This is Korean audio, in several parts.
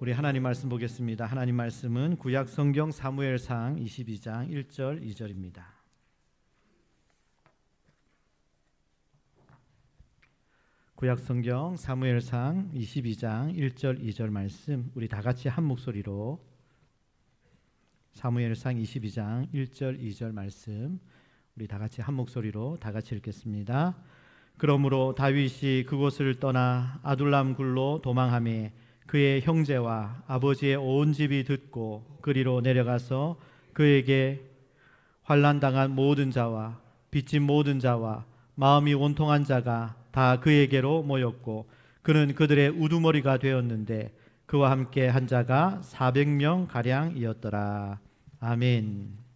우리 하나님 말씀 보겠습니다. 하나님 말씀은 구약 성경 사무엘상 22장 1절 2절입니다. 구약 성경 사무엘상 22장 1절 2절 말씀, 우리 다 같이 한 목소리로 사무엘상 22장 1절 2절 말씀, 우리 다 같이 한 목소리로 다 같이 읽겠습니다. 그러므로 다윗이 그곳을 떠나 아둘람 굴로 도망하며 그의 형제와 아버지의 온 집이 듣고 그리로 내려가서 그에게 환난당한 모든 자와 빚진 모든 자와 마음이 원통한 자가 다 그에게로 모였고 그는 그들의 우두머리가 되었는데 그와 함께 한 자가 400명 가량이었더라. 아멘.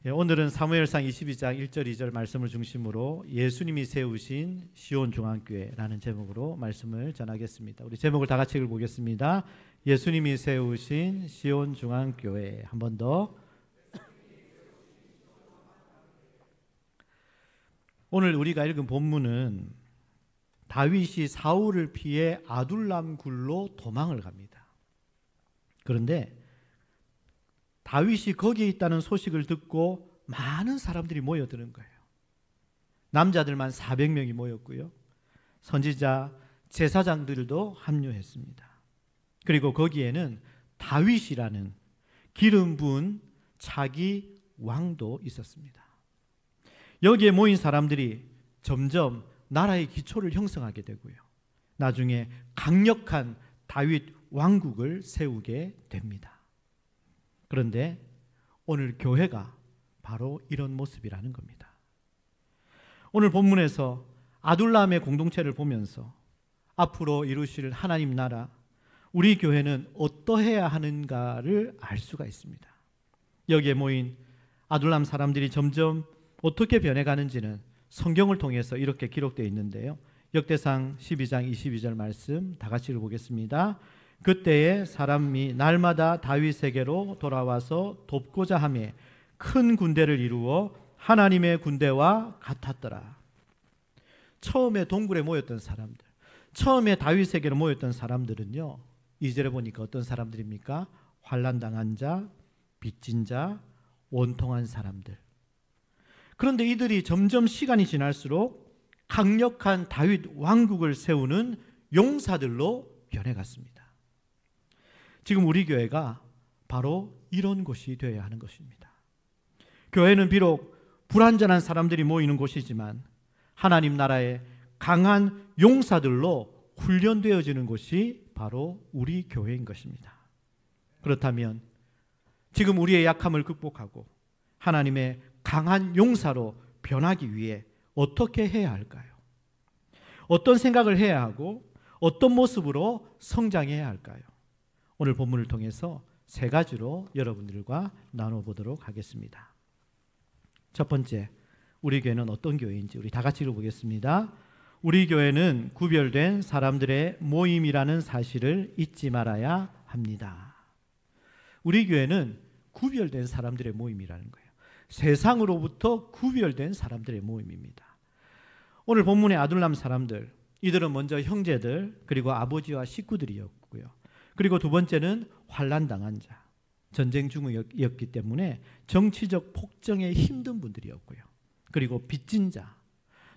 오늘은 사무엘상 22장 1절 2절 말씀을 중심으로 예수님이 세우신 시온 중앙교회라는 제목으로 말씀을 전하겠습니다. 우리 제목을 다 같이 읽어보겠습니다. 예수님이 세우신 시온 중앙교회. 한 번 더. 오늘 우리가 읽은 본문은 다윗이 사울을 피해 아둘람 굴로 도망을 갑니다. 그런데 다윗이 거기에 있다는 소식을 듣고 많은 사람들이 모여드는 거예요. 남자들만 400명이 모였고요. 선지자, 제사장들도 합류했습니다. 그리고 거기에는 다윗이라는 기름 부은 차기 왕도 있었습니다. 여기에 모인 사람들이 점점 나라의 기초를 형성하게 되고요. 나중에 강력한 다윗 왕국을 세우게 됩니다. 그런데 오늘 교회가 바로 이런 모습이라는 겁니다. 오늘 본문에서 아둘람의 공동체를 보면서 앞으로 이루실 하나님 나라, 우리 교회는 어떠해야 하는가를 알 수가 있습니다. 여기에 모인 아둘람 사람들이 점점 어떻게 변해가는지는 성경을 통해서 이렇게 기록되어 있는데요. 역대상 12장 22절 말씀 다 같이 읽어보겠습니다. 그때에 사람이 날마다 다윗에게로 돌아와서 돕고자 하며 큰 군대를 이루어 하나님의 군대와 같았더라. 처음에 동굴에 모였던 사람들, 처음에 다윗에게로 모였던 사람들은요, 2절에 보니까 어떤 사람들입니까? 환난당한 자, 빚진 자, 원통한 사람들. 그런데 이들이 점점 시간이 지날수록 강력한 다윗 왕국을 세우는 용사들로 변해갔습니다. 지금 우리 교회가 바로 이런 곳이 되어야 하는 것입니다. 교회는 비록 불완전한 사람들이 모이는 곳이지만 하나님 나라의 강한 용사들로 훈련되어지는 곳이 바로 우리 교회인 것입니다. 그렇다면 지금 우리의 약함을 극복하고 하나님의 강한 용사로 변하기 위해 어떻게 해야 할까요? 어떤 생각을 해야 하고 어떤 모습으로 성장해야 할까요? 오늘 본문을 통해서 세 가지로 여러분들과 나눠보도록 하겠습니다. 첫 번째, 우리 교회는 어떤 교회인지 우리 다 같이 읽어보겠습니다. 우리 교회는 구별된 사람들의 모임이라는 사실을 잊지 말아야 합니다. 우리 교회는 구별된 사람들의 모임이라는 거예요. 세상으로부터 구별된 사람들의 모임입니다. 오늘 본문의 아둘람 사람들, 이들은 먼저 형제들 그리고 아버지와 식구들이었고요. 그리고 두 번째는 환난당한 자, 전쟁 중이었기 때문에 정치적 폭정에 힘든 분들이었고요. 그리고 빚진 자,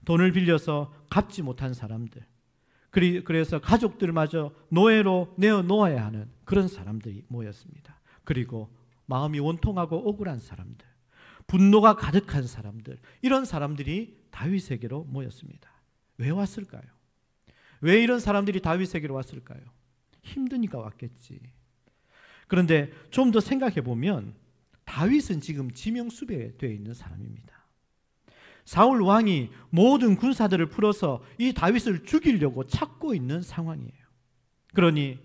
돈을 빌려서 갚지 못한 사람들, 그래서 가족들마저 노예로 내어놓아야 하는 그런 사람들이 모였습니다. 그리고 마음이 원통하고 억울한 사람들, 분노가 가득한 사람들, 이런 사람들이 다윗에게로 모였습니다. 왜 왔을까요? 왜 이런 사람들이 다윗에게로 왔을까요? 힘드니까 왔겠지. 그런데 좀 더 생각해 보면 다윗은 지금 지명수배되어 있는 사람입니다. 사울 왕이 모든 군사들을 풀어서 이 다윗을 죽이려고 찾고 있는 상황이에요. 그러니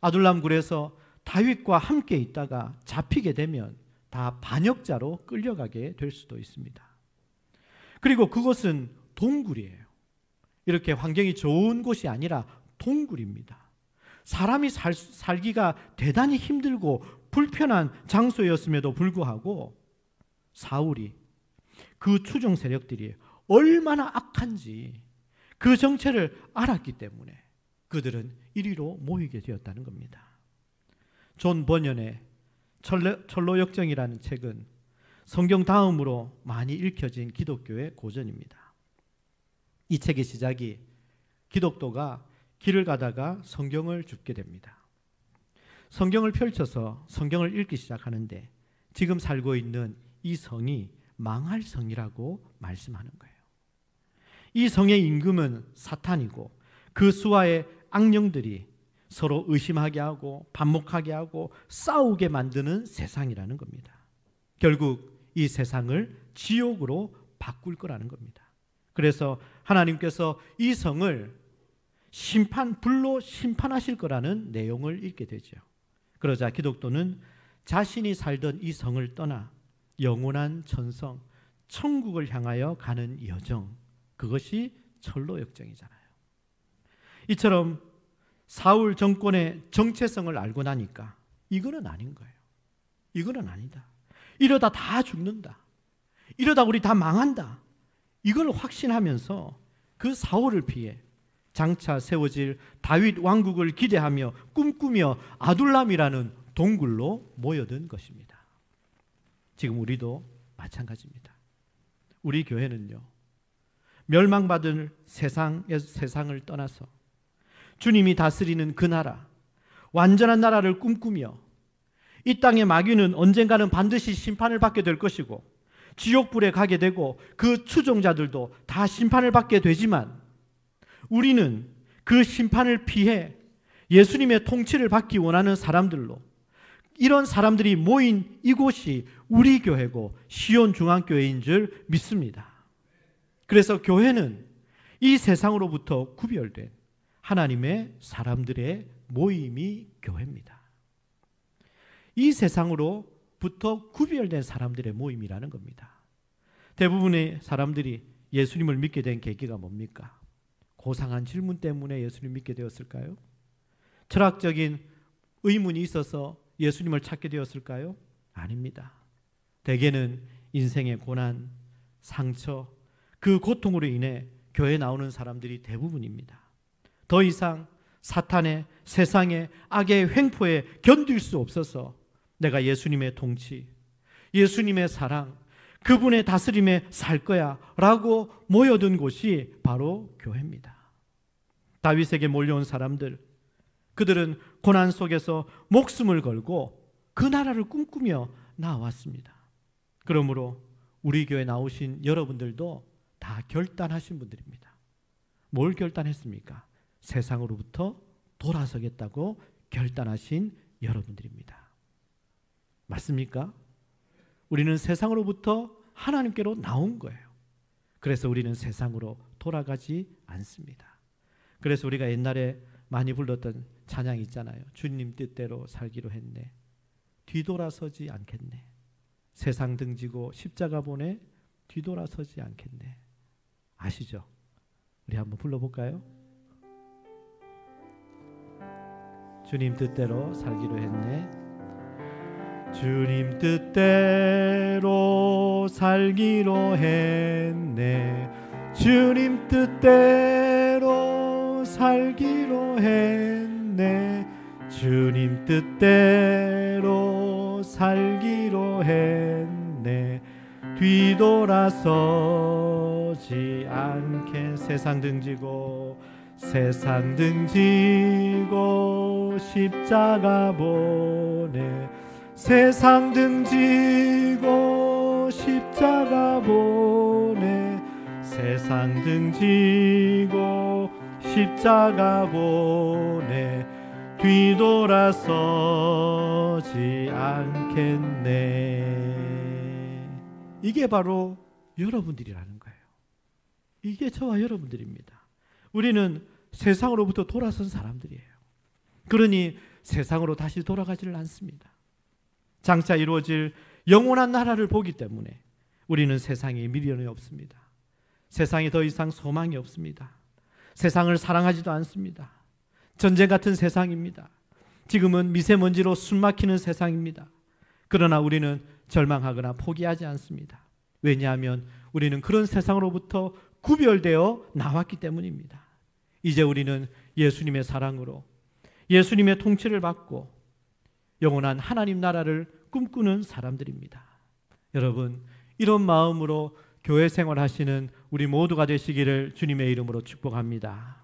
아둘람 굴에서 다윗과 함께 있다가 잡히게 되면 다 반역자로 끌려가게 될 수도 있습니다. 그리고 그곳은 동굴이에요. 이렇게 환경이 좋은 곳이 아니라 동굴입니다. 사람이 살기가 대단히 힘들고 불편한 장소였음에도 불구하고 사울이, 그 추종 세력들이 얼마나 악한지 그 정체를 알았기 때문에 그들은 이리로 모이게 되었다는 겁니다. 존 번연의 철로역정이라는 책은 성경 다음으로 많이 읽혀진 기독교의 고전입니다. 이 책의 시작이 기독도가 길을 가다가 성경을 줍게 됩니다. 성경을 펼쳐서 성경을 읽기 시작하는데 지금 살고 있는 이 성이 망할 성이라고 말씀하는 거예요. 이 성의 임금은 사탄이고 그 수하의 악령들이 서로 의심하게 하고 반목하게 하고 싸우게 만드는 세상이라는 겁니다. 결국 이 세상을 지옥으로 바꿀 거라는 겁니다. 그래서 하나님께서 이 성을 불로 심판하실 거라는 내용을 읽게 되죠. 그러자 기독도는 자신이 살던 이 성을 떠나 영원한 천성, 천국을 향하여 가는 여정, 그것이 철로역정이잖아요. 이처럼 사울 정권의 정체성을 알고 나니까 이거는 아닌 거예요. 이거는 아니다. 이러다 다 죽는다. 이러다 우리 다 망한다. 이걸 확신하면서 그 사울을 피해 장차 세워질 다윗 왕국을 기대하며 꿈꾸며 아둘람이라는 동굴로 모여든 것입니다. 지금 우리도 마찬가지입니다. 우리 교회는요, 멸망받을 세상을 떠나서 주님이 다스리는 그 나라, 완전한 나라를 꿈꾸며 이 땅의 마귀는 언젠가는 반드시 심판을 받게 될 것이고 지옥불에 가게 되고 그 추종자들도 다 심판을 받게 되지만 우리는 그 심판을 피해 예수님의 통치를 받기 원하는 사람들로, 이런 사람들이 모인 이곳이 우리 교회고 시온 중앙교회인 줄 믿습니다. 그래서 교회는 이 세상으로부터 구별된 하나님의 사람들의 모임이 교회입니다. 이 세상으로부터 구별된 사람들의 모임이라는 겁니다. 대부분의 사람들이 예수님을 믿게 된 계기가 뭡니까? 고상한 질문 때문에 예수님을 믿게 되었을까요? 철학적인 의문이 있어서 예수님을 찾게 되었을까요? 아닙니다. 대개는 인생의 고난, 상처, 그 고통으로 인해 교회에 나오는 사람들이 대부분입니다. 더 이상 사탄의, 세상의, 악의 횡포에 견딜 수 없어서 내가 예수님의 통치, 예수님의 사랑, 그분의 다스림에 살 거야 라고 모여든 곳이 바로 교회입니다. 다윗에게 몰려온 사람들, 그들은 고난 속에서 목숨을 걸고 그 나라를 꿈꾸며 나왔습니다. 그러므로 우리 교회 나오신 여러분들도 다 결단하신 분들입니다. 뭘 결단했습니까? 세상으로부터 돌아서겠다고 결단하신 여러분들입니다. 맞습니까? 우리는 세상으로부터 하나님께로 나온 거예요. 그래서 우리는 세상으로 돌아가지 않습니다. 그래서 우리가 옛날에 많이 불렀던 찬양이 있잖아요. 주님 뜻대로 살기로 했네. 뒤돌아서지 않겠네. 세상 등지고 십자가 보내 뒤돌아서지 않겠네. 아시죠? 우리 한번 불러볼까요? 주님 뜻대로 살기로 했네. 주님 뜻대로 살기로 했네. 주님 뜻대로 살기로 했네. 주님 뜻대로 살기로 했네. 뒤돌아서지 않게. 세상 등지고 세상 등지고 십자가 보내. 세상 등지고 십자가 보내. 세상 등지고 십자가 보내. 뒤돌아서지 않겠네. 이게 바로 여러분들이라는 거예요. 이게 저와 여러분들입니다. 우리는 세상으로부터 돌아선 사람들이에요. 그러니 세상으로 다시 돌아가지를 않습니다. 장차 이루어질 영원한 나라를 보기 때문에 우리는 세상에 미련이 없습니다. 세상에 더 이상 소망이 없습니다. 세상을 사랑하지도 않습니다. 전쟁 같은 세상입니다. 지금은 미세먼지로 숨막히는 세상입니다. 그러나 우리는 절망하거나 포기하지 않습니다. 왜냐하면 우리는 그런 세상으로부터 구별되어 나왔기 때문입니다. 이제 우리는 예수님의 사랑으로 예수님의 통치를 받고 영원한 하나님 나라를 꿈꾸는 사람들입니다. 여러분, 이런 마음으로 교회 생활하시는 우리 모두가 되시기를 주님의 이름으로 축복합니다.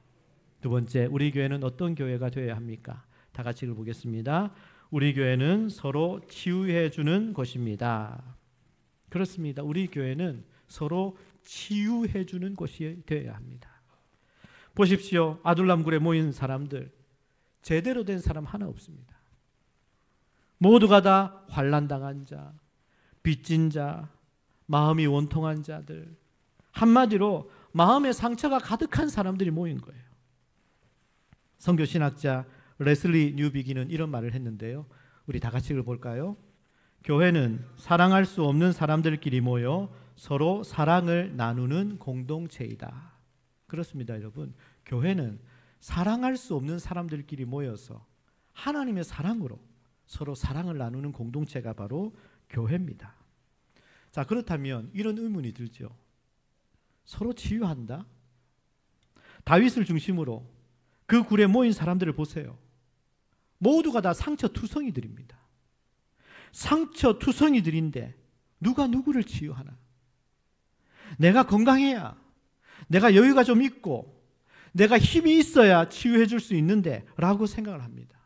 두 번째, 우리 교회는 어떤 교회가 되어야 합니까? 다 같이 읽어보겠습니다. 우리 교회는 서로 치유해 주는 곳입니다. 그렇습니다. 우리 교회는 서로 치유해 주는 곳이 되어야 합니다. 보십시오. 아둘람굴에 모인 사람들, 제대로 된 사람 하나 없습니다. 모두가 다 환난당한 자, 빚진 자, 마음이 원통한 자들, 한마디로 마음의 상처가 가득한 사람들이 모인 거예요. 선교신학자 레슬리 뉴비기는 이런 말을 했는데요. 우리 다 같이 읽어볼까요? 교회는 사랑할 수 없는 사람들끼리 모여 서로 사랑을 나누는 공동체이다. 그렇습니다, 여러분. 교회는 사랑할 수 없는 사람들끼리 모여서 하나님의 사랑으로 서로 사랑을 나누는 공동체가 바로 교회입니다. 자, 그렇다면 이런 의문이 들죠. 서로 치유한다? 다윗을 중심으로 그 굴에 모인 사람들을 보세요. 모두가 다 상처투성이들입니다. 상처투성이들인데 누가 누구를 치유하나? 내가 건강해야, 내가 여유가 좀 있고, 내가 힘이 있어야 치유해 줄 수 있는데 라고 생각을 합니다.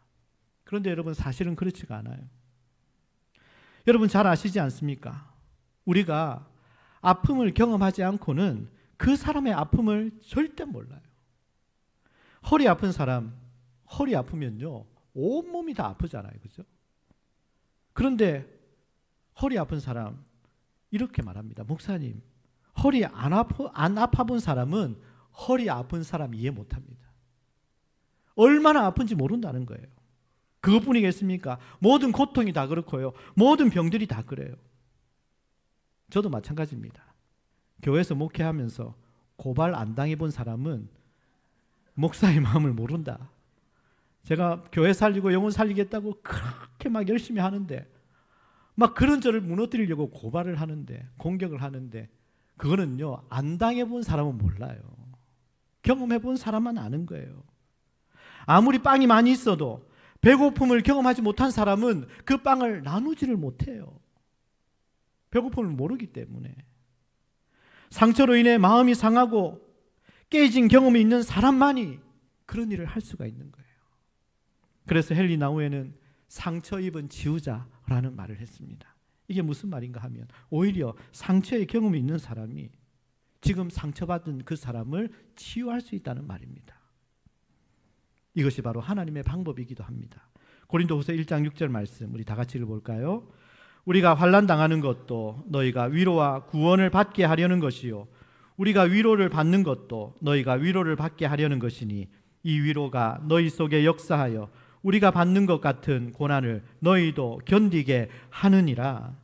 그런데 여러분, 사실은 그렇지가 않아요. 여러분 잘 아시지 않습니까? 우리가 아픔을 경험하지 않고는 그 사람의 아픔을 절대 몰라요. 허리 아픈 사람, 허리 아프면요 온몸이 다 아프잖아요, 그죠? 그런데 허리 아픈 사람 이렇게 말합니다. 목사님, 허리 안 아파본 사람은 허리 아픈 사람 이해 못합니다. 얼마나 아픈지 모른다는 거예요. 그것뿐이겠습니까? 모든 고통이 다 그렇고요, 모든 병들이 다 그래요. 저도 마찬가지입니다. 교회에서 목회하면서 고발 안 당해본 사람은 목사의 마음을 모른다. 제가 교회 살리고 영혼 살리겠다고 그렇게 막 열심히 하는데, 막 그런 저를 무너뜨리려고 고발을 하는데, 공격을 하는데, 그거는요 안 당해본 사람은 몰라요. 경험해본 사람만 아는 거예요. 아무리 빵이 많이 있어도 배고픔을 경험하지 못한 사람은 그 빵을 나누지를 못해요. 배고픔을 모르기 때문에. 상처로 인해 마음이 상하고 깨진 경험이 있는 사람만이 그런 일을 할 수가 있는 거예요. 그래서 헨리 나우에는 상처 입은 치유자라는 말을 했습니다. 이게 무슨 말인가 하면 오히려 상처의 경험이 있는 사람이 지금 상처받은 그 사람을 치유할 수 있다는 말입니다. 이것이 바로 하나님의 방법이기도 합니다. 고린도후서 1장 6절 말씀 우리 다 같이 읽어볼까요? 우리가 환난 당하는 것도 너희가 위로와 구원을 받게 하려는 것이요, 우리가 위로를 받는 것도 너희가 위로를 받게 하려는 것이니 이 위로가 너희 속에 역사하여 우리가 받는 것 같은 고난을 너희도 견디게 하느니라.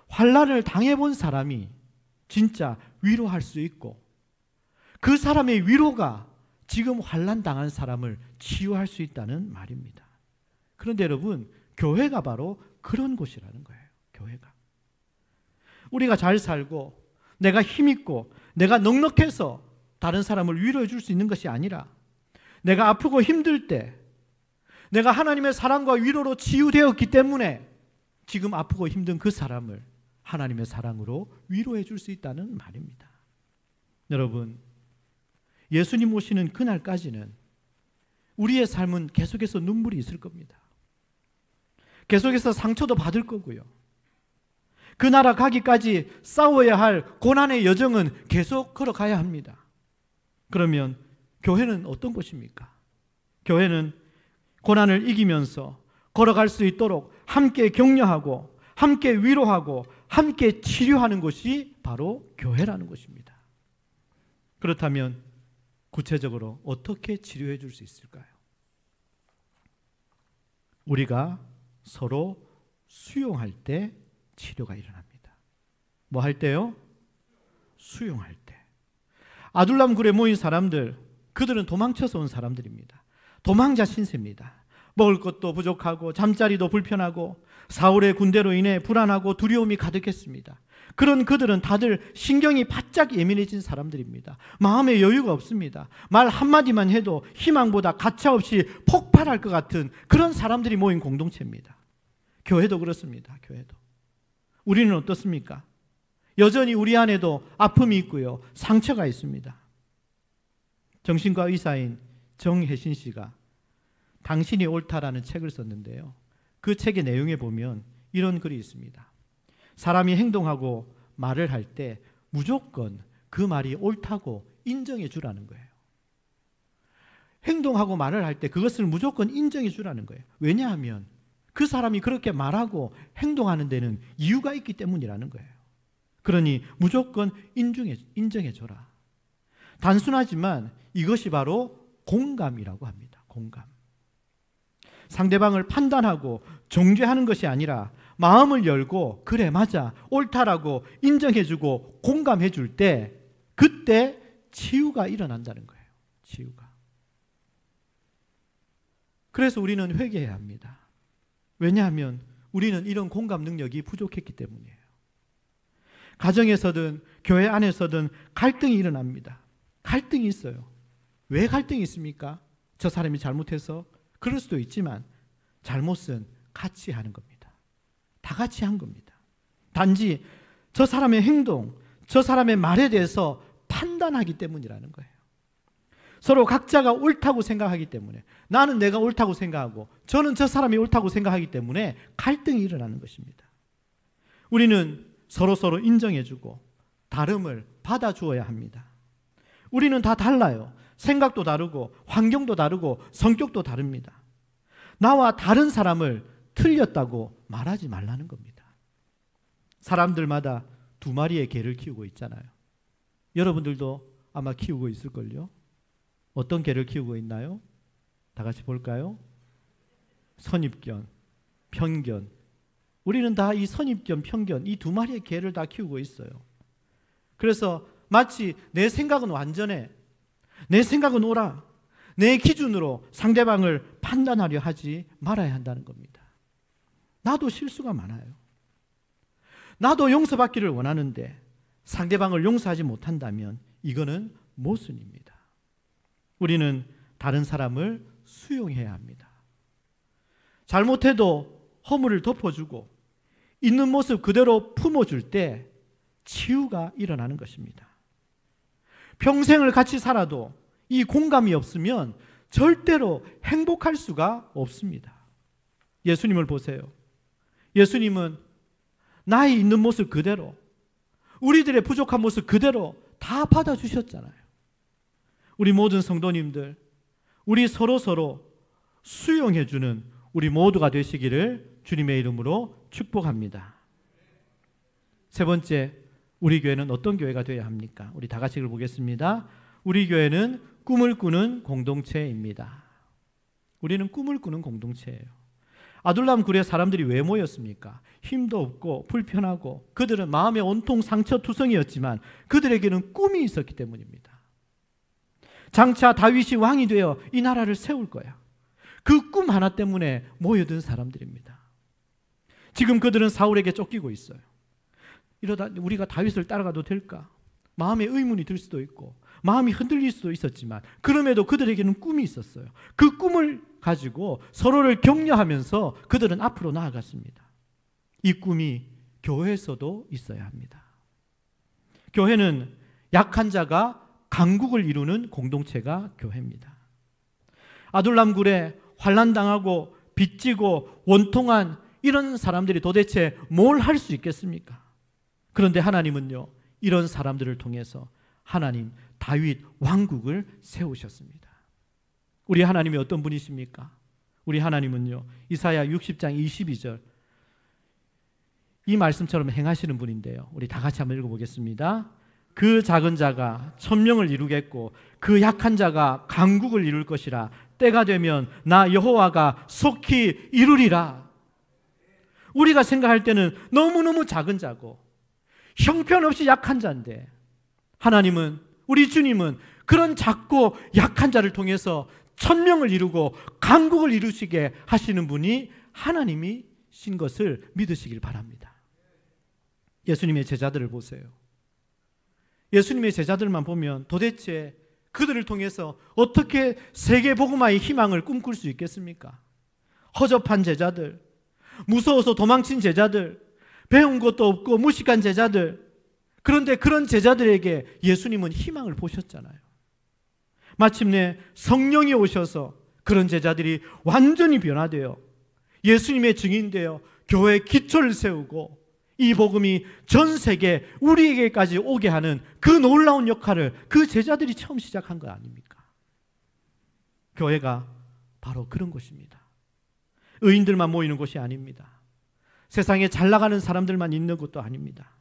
환난을 당해본 사람이 진짜 위로할 수 있고, 그 사람의 위로가 지금 환난 당한 사람을 치유할 수 있다는 말입니다. 그런데 여러분, 교회가 바로 그런 곳이라는 거예요. 교회가. 우리가 잘 살고 내가 힘있고 내가 넉넉해서 다른 사람을 위로해 줄 수 있는 것이 아니라, 내가 아프고 힘들 때 내가 하나님의 사랑과 위로로 치유되었기 때문에 지금 아프고 힘든 그 사람을 하나님의 사랑으로 위로해 줄 수 있다는 말입니다. 여러분, 예수님 오시는 그날까지는 우리의 삶은 계속해서 눈물이 있을 겁니다. 계속해서 상처도 받을 거고요. 그 나라 가기까지 싸워야 할 고난의 여정은 계속 걸어가야 합니다. 그러면 교회는 어떤 곳입니까? 교회는 고난을 이기면서 걸어갈 수 있도록 함께 격려하고 함께 위로하고 함께 치료하는 것이 바로 교회라는 것입니다. 그렇다면 구체적으로 어떻게 치료해 줄 수 있을까요? 우리가 서로 수용할 때 치료가 일어납니다. 뭐 할 때요? 수용할 때. 아둘람 굴에 모인 사람들, 그들은 도망쳐서 온 사람들입니다. 도망자 신세입니다. 먹을 것도 부족하고 잠자리도 불편하고 사울의 군대로 인해 불안하고 두려움이 가득했습니다. 그런 그들은 다들 신경이 바짝 예민해진 사람들입니다. 마음에 여유가 없습니다. 말 한마디만 해도 희망보다 가차없이 폭발할 것 같은 그런 사람들이 모인 공동체입니다. 교회도 그렇습니다. 교회도. 우리는 어떻습니까? 여전히 우리 안에도 아픔이 있고요. 상처가 있습니다. 정신과 의사인 정혜신 씨가 당신이 옳다라는 책을 썼는데요. 그 책의 내용에 보면 이런 글이 있습니다. 사람이 행동하고 말을 할 때 무조건 그 말이 옳다고 인정해 주라는 거예요. 행동하고 말을 할 때 그것을 무조건 인정해 주라는 거예요. 왜냐하면 그 사람이 그렇게 말하고 행동하는 데는 이유가 있기 때문이라는 거예요. 그러니 무조건 인정해 줘라. 단순하지만 이것이 바로 공감이라고 합니다. 공감. 상대방을 판단하고 정죄하는 것이 아니라 마음을 열고 그래 맞아 옳다라고 인정해주고 공감해줄 때 그때 치유가 일어난다는 거예요. 치유가. 그래서 우리는 회개해야 합니다. 왜냐하면 우리는 이런 공감 능력이 부족했기 때문이에요. 가정에서든 교회 안에서든 갈등이 일어납니다. 갈등이 있어요. 왜 갈등이 있습니까? 저 사람이 잘못해서? 그럴 수도 있지만 잘못은 같이 하는 겁니다. 다 같이 한 겁니다. 단지 저 사람의 행동, 저 사람의 말에 대해서 판단하기 때문이라는 거예요. 서로 각자가 옳다고 생각하기 때문에 나는 내가 옳다고 생각하고 저는 저 사람이 옳다고 생각하기 때문에 갈등이 일어나는 것입니다. 우리는 서로 인정해주고 다름을 받아주어야 합니다. 우리는 다 달라요. 생각도 다르고 환경도 다르고 성격도 다릅니다. 나와 다른 사람을 틀렸다고 말하지 말라는 겁니다. 사람들마다 두 마리의 개를 키우고 있잖아요. 여러분들도 아마 키우고 있을걸요. 어떤 개를 키우고 있나요? 다 같이 볼까요? 선입견, 편견. 우리는 다 이 선입견, 편견, 이 두 마리의 개를 다 키우고 있어요. 그래서 마치 내 생각은 완전해, 내 생각은 옳아, 내 기준으로 상대방을 판단하려 하지 말아야 한다는 겁니다. 나도 실수가 많아요. 나도 용서받기를 원하는데 상대방을 용서하지 못한다면 이거는 모순입니다. 우리는 다른 사람을 수용해야 합니다. 잘못해도 허물을 덮어주고 있는 모습 그대로 품어줄 때 치유가 일어나는 것입니다. 평생을 같이 살아도 이 공감이 없으면 절대로 행복할 수가 없습니다. 예수님을 보세요. 예수님은 나의 있는 모습 그대로, 우리들의 부족한 모습 그대로 다 받아주셨잖아요. 우리 모든 성도님들, 우리 서로 수용해주는 우리 모두가 되시기를 주님의 이름으로 축복합니다. 세 번째, 우리 교회는 어떤 교회가 되어야 합니까? 우리 다 같이 읽어보겠습니다. 우리 교회는 꿈을 꾸는 공동체입니다. 우리는 꿈을 꾸는 공동체예요. 아둘람 굴에 사람들이 왜 모였습니까? 힘도 없고 불편하고 그들은 마음의 온통 상처투성이었지만 그들에게는 꿈이 있었기 때문입니다. 장차 다윗이 왕이 되어 이 나라를 세울 거야. 그 꿈 하나 때문에 모여든 사람들입니다. 지금 그들은 사울에게 쫓기고 있어요. 이러다 우리가 다윗을 따라가도 될까? 마음에 의문이 들 수도 있고 마음이 흔들릴 수도 있었지만 그럼에도 그들에게는 꿈이 있었어요. 그 꿈을 가지고 서로를 격려하면서 그들은 앞으로 나아갔습니다. 이 꿈이 교회에서도 있어야 합니다. 교회는 약한 자가 강국을 이루는 공동체가 교회입니다. 아둘람 굴에 환난당하고 빚지고 원통한 이런 사람들이 도대체 뭘 할 수 있겠습니까? 그런데 하나님은요, 이런 사람들을 통해서 하나님 다윗 왕국을 세우셨습니다. 우리 하나님이 어떤 분이십니까? 우리 하나님은요, 이사야 60장 22절 이 말씀처럼 행하시는 분인데요. 우리 다 같이 한번 읽어보겠습니다. 그 작은 자가 천명을 이루겠고 그 약한 자가 강국을 이룰 것이라. 때가 되면 나 여호와가 속히 이루리라. 우리가 생각할 때는 너무너무 작은 자고 형편없이 약한 자인데 하나님은, 우리 주님은 그런 작고 약한 자를 통해서 천명을 이루고 강국을 이루시게 하시는 분이 하나님이신 것을 믿으시길 바랍니다. 예수님의 제자들을 보세요. 예수님의 제자들만 보면 도대체 그들을 통해서 어떻게 세계 복음화의 희망을 꿈꿀 수 있겠습니까? 허접한 제자들, 무서워서 도망친 제자들, 배운 것도 없고 무식한 제자들. 그런데 그런 제자들에게 예수님은 희망을 보셨잖아요. 마침내 성령이 오셔서 그런 제자들이 완전히 변화되어 예수님의 증인되어 교회의 기초를 세우고 이 복음이 전 세계 우리에게까지 오게 하는 그 놀라운 역할을 그 제자들이 처음 시작한 거 아닙니까? 교회가 바로 그런 곳입니다. 의인들만 모이는 곳이 아닙니다. 세상에 잘 나가는 사람들만 있는 곳도 아닙니다.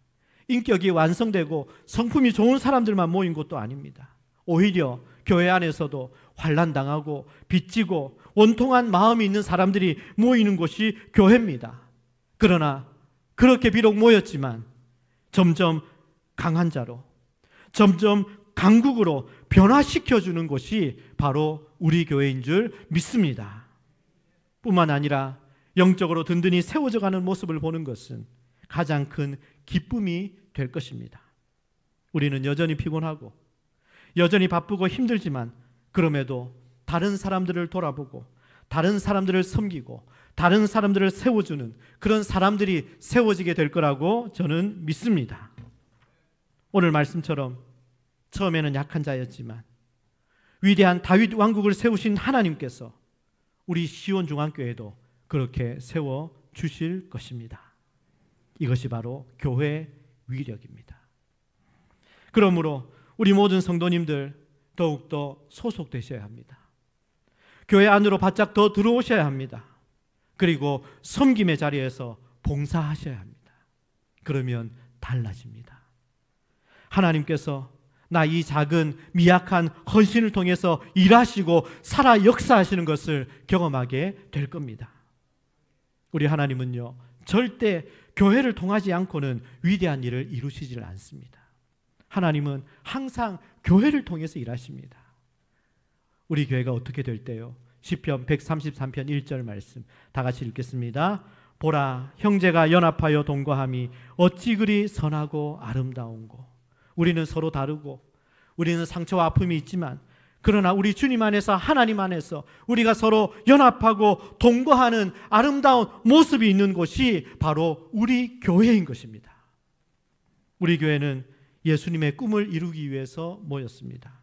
인격이 완성되고 성품이 좋은 사람들만 모인 곳도 아닙니다. 오히려 교회 안에서도 환난당하고 빚지고 원통한 마음이 있는 사람들이 모이는 곳이 교회입니다. 그러나 그렇게 비록 모였지만 점점 강한 자로, 점점 강국으로 변화시켜주는 곳이 바로 우리 교회인 줄 믿습니다. 뿐만 아니라 영적으로 든든히 세워져가는 모습을 보는 것은 가장 큰 기쁨이 될 것입니다. 우리는 여전히 피곤하고 여전히 바쁘고 힘들지만 그럼에도 다른 사람들을 돌아보고 다른 사람들을 섬기고 다른 사람들을 세워주는 그런 사람들이 세워지게 될 거라고 저는 믿습니다. 오늘 말씀처럼 처음에는 약한 자였지만 위대한 다윗 왕국을 세우신 하나님께서 우리 시온 중앙교회도 그렇게 세워주실 것입니다. 이것이 바로 교회 위력입니다. 그러므로 우리 모든 성도님들 더욱더 소속되셔야 합니다. 교회 안으로 바짝 더 들어오셔야 합니다. 그리고 섬김의 자리에서 봉사하셔야 합니다. 그러면 달라집니다. 하나님께서 나 이 작은 미약한 헌신을 통해서 일하시고 살아 역사하시는 것을 경험하게 될 겁니다. 우리 하나님은요, 절대 교회를 통하지 않고는 위대한 일을 이루시지를 않습니다. 하나님은 항상 교회를 통해서 일하십니다. 우리 교회가 어떻게 될 때요? 시편 133편 1절 말씀 다 같이 읽겠습니다. 보라, 형제가 연합하여 동거함이 어찌 그리 선하고 아름다운고. 우리는 서로 다르고 우리는 상처와 아픔이 있지만 그러나 우리 주님 안에서 하나님 안에서 우리가 서로 연합하고 동거하는 아름다운 모습이 있는 곳이 바로 우리 교회인 것입니다. 우리 교회는 예수님의 꿈을 이루기 위해서 모였습니다.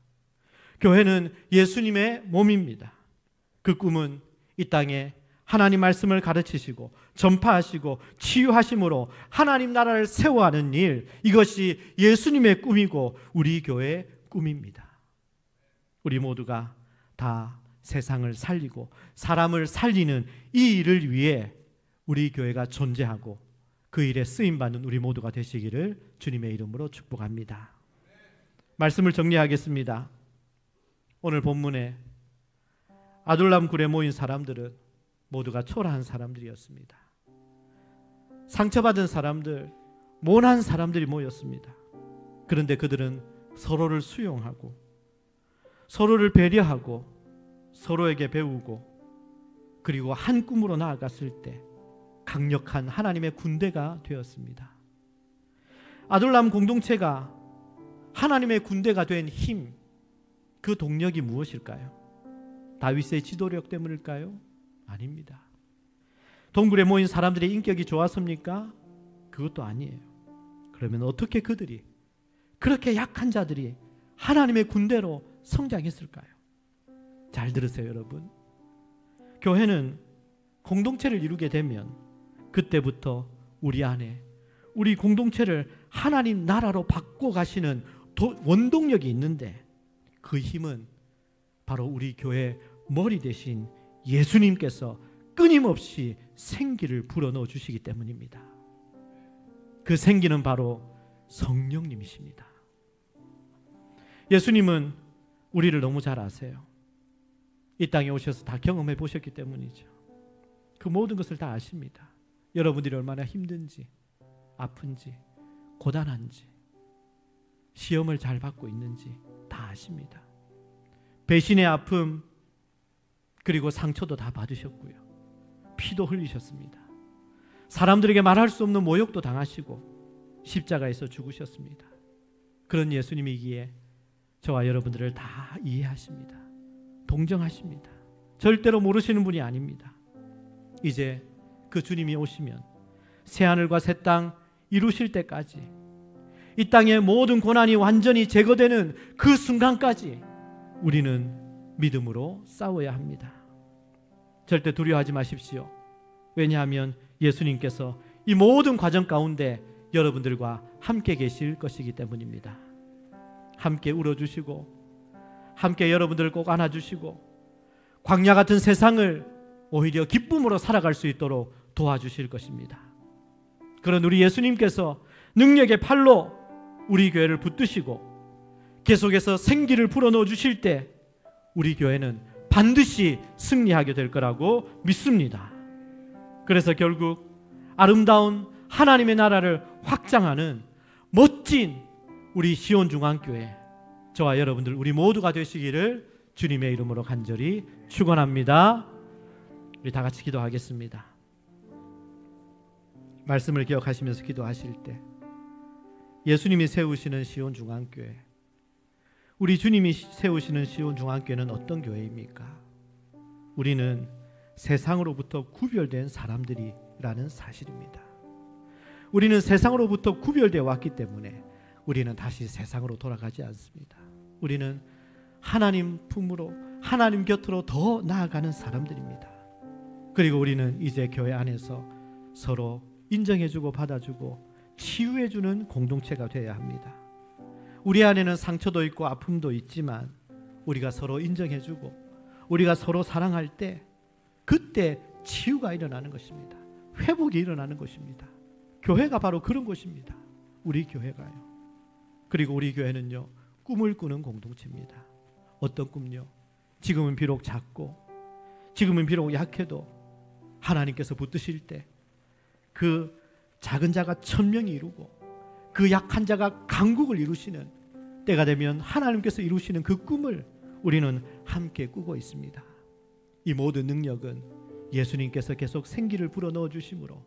교회는 예수님의 몸입니다. 그 꿈은 이 땅에 하나님 말씀을 가르치시고 전파하시고 치유하심으로 하나님 나라를 세워가는 일, 이것이 예수님의 꿈이고 우리 교회의 꿈입니다. 우리 모두가 다 세상을 살리고 사람을 살리는 이 일을 위해 우리 교회가 존재하고 그 일에 쓰임받는 우리 모두가 되시기를 주님의 이름으로 축복합니다. 말씀을 정리하겠습니다. 오늘 본문에 아둘람 굴에 모인 사람들은 모두가 초라한 사람들이었습니다. 상처받은 사람들, 모난 사람들이 모였습니다. 그런데 그들은 서로를 수용하고 서로를 배려하고 서로에게 배우고 그리고 한 꿈으로 나아갔을 때 강력한 하나님의 군대가 되었습니다. 아둘람 공동체가 하나님의 군대가 된 힘, 그 동력이 무엇일까요? 다윗의 지도력 때문일까요? 아닙니다. 동굴에 모인 사람들의 인격이 좋았습니까? 그것도 아니에요. 그러면 어떻게 그들이, 그렇게 약한 자들이 하나님의 군대로 성장했을까요? 잘 들으세요, 여러분. 교회는 공동체를 이루게 되면 그때부터 우리 안에 우리 공동체를 하나님 나라로 바꿔가시는 원동력이 있는데 그 힘은 바로 우리 교회 머리 대신 예수님께서 끊임없이 생기를 불어넣어 주시기 때문입니다. 그 생기는 바로 성령님이십니다. 예수님은 우리를 너무 잘 아세요. 이 땅에 오셔서 다 경험해 보셨기 때문이죠. 그 모든 것을 다 아십니다. 여러분들이 얼마나 힘든지, 아픈지, 고단한지, 시험을 잘 받고 있는지 다 아십니다. 배신의 아픔 그리고 상처도 다 받으셨고요. 피도 흘리셨습니다. 사람들에게 말할 수 없는 모욕도 당하시고 십자가에서 죽으셨습니다. 그런 예수님이기에 저와 여러분들을 다 이해하십니다. 동정하십니다. 절대로 모르시는 분이 아닙니다. 이제 그 주님이 오시면 새하늘과 새 땅 이루실 때까지, 이 땅의 모든 고난이 완전히 제거되는 그 순간까지 우리는 믿음으로 싸워야 합니다. 절대 두려워하지 마십시오. 왜냐하면 예수님께서 이 모든 과정 가운데 여러분들과 함께 계실 것이기 때문입니다. 함께 울어주시고, 함께 여러분들을 꼭 안아주시고, 광야 같은 세상을 오히려 기쁨으로 살아갈 수 있도록 도와주실 것입니다. 그런 우리 예수님께서 능력의 팔로 우리 교회를 붙드시고 계속해서 생기를 불어넣어 주실 때 우리 교회는 반드시 승리하게 될 거라고 믿습니다. 그래서 결국 아름다운 하나님의 나라를 확장하는 멋진 우리 시온중앙교회, 저와 여러분들 우리 모두가 되시기를 주님의 이름으로 간절히 축원합니다. 우리 다 같이 기도하겠습니다. 말씀을 기억하시면서 기도하실 때 예수님이 세우시는 시온중앙교회, 우리 주님이 세우시는 시온중앙교회는 어떤 교회입니까? 우리는 세상으로부터 구별된 사람들이라는 사실입니다. 우리는 세상으로부터 구별되어 왔기 때문에 우리는 다시 세상으로 돌아가지 않습니다. 우리는 하나님 품으로, 하나님 곁으로 더 나아가는 사람들입니다. 그리고 우리는 이제 교회 안에서 서로 인정해주고 받아주고 치유해주는 공동체가 되어야 합니다. 우리 안에는 상처도 있고 아픔도 있지만 우리가 서로 인정해주고 우리가 서로 사랑할 때 그때 치유가 일어나는 것입니다. 회복이 일어나는 것입니다. 교회가 바로 그런 곳입니다. 우리 교회가요. 그리고 우리 교회는요, 꿈을 꾸는 공동체입니다. 어떤 꿈요? 지금은 비록 작고 지금은 비록 약해도 하나님께서 붙드실 때 그 작은 자가 1000명이 이루고 그 약한 자가 강국을 이루시는 때가 되면 하나님께서 이루시는 그 꿈을 우리는 함께 꾸고 있습니다. 이 모든 능력은 예수님께서 계속 생기를 불어넣어 주심으로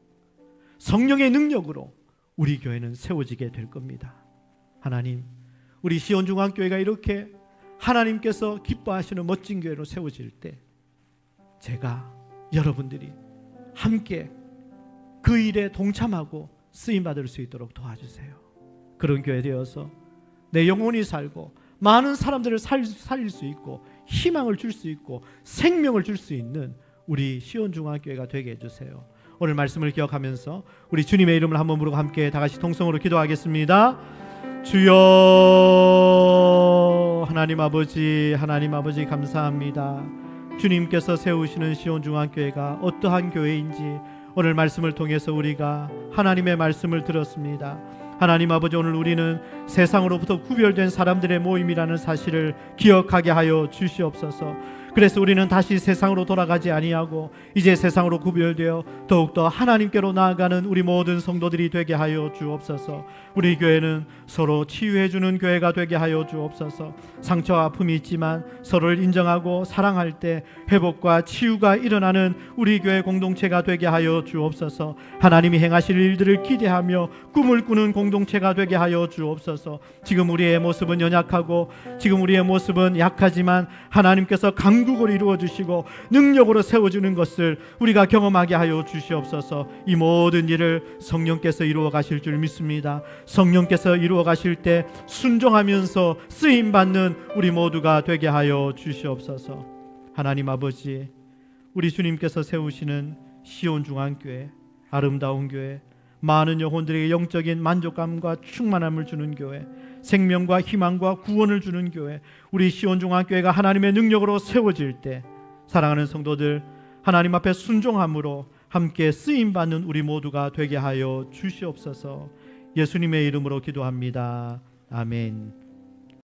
성령의 능력으로 우리 교회는 세워지게 될 겁니다. 하나님, 우리 시온중앙교회가 이렇게 하나님께서 기뻐하시는 멋진 교회로 세워질 때 제가, 여러분들이 함께 그 일에 동참하고 쓰임받을 수 있도록 도와주세요. 그런 교회 되어서 내 영혼이 살고 많은 사람들을 살릴 수 있고 희망을 줄 수 있고 생명을 줄 수 있는 우리 시온중앙교회가 되게 해주세요. 오늘 말씀을 기억하면서 우리 주님의 이름을 한번 부르고 함께 다 같이 통성으로 기도하겠습니다. 주여, 하나님 아버지 감사합니다. 주님께서 세우시는 시온중앙교회가 어떠한 교회인지 오늘 말씀을 통해서 우리가 하나님의 말씀을 들었습니다. 하나님 아버지, 오늘 우리는 세상으로부터 구별된 사람들의 모임이라는 사실을 기억하게 하여 주시옵소서. 그래서 우리는 다시 세상으로 돌아가지 아니하고 이제 세상으로 구별되어 더욱더 하나님께로 나아가는 우리 모든 성도들이 되게 하여 주옵소서. 우리 교회는 서로 치유해주는 교회가 되게 하여 주옵소서. 상처와 아픔이 있지만 서로를 인정하고 사랑할 때 회복과 치유가 일어나는 우리 교회 공동체가 되게 하여 주옵소서. 하나님이 행하실 일들을 기대하며 꿈을 꾸는 공동체가 되게 하여 주옵소서. 지금 우리의 모습은 연약하고 지금 우리의 모습은 약하지만 하나님께서 강국을 이루어주시고 능력으로 세워주는 것을 우리가 경험하게 하여 주시옵소서. 이 모든 일을 성령께서 이루어 가실 줄 믿습니다. 성령께서 이루어 가실 때 순종하면서 쓰임받는 우리 모두가 되게 하여 주시옵소서. 하나님 아버지, 우리 주님께서 세우시는 시온중앙교회, 아름다운 교회, 많은 영혼들에게 영적인 만족감과 충만함을 주는 교회, 생명과 희망과 구원을 주는 교회, 우리 시온중앙교회가 하나님의 능력으로 세워질 때 사랑하는 성도들, 하나님 앞에 순종함으로 함께 쓰임받는 우리 모두가 되게 하여 주시옵소서. 예수님의 이름으로 기도합니다. 아멘.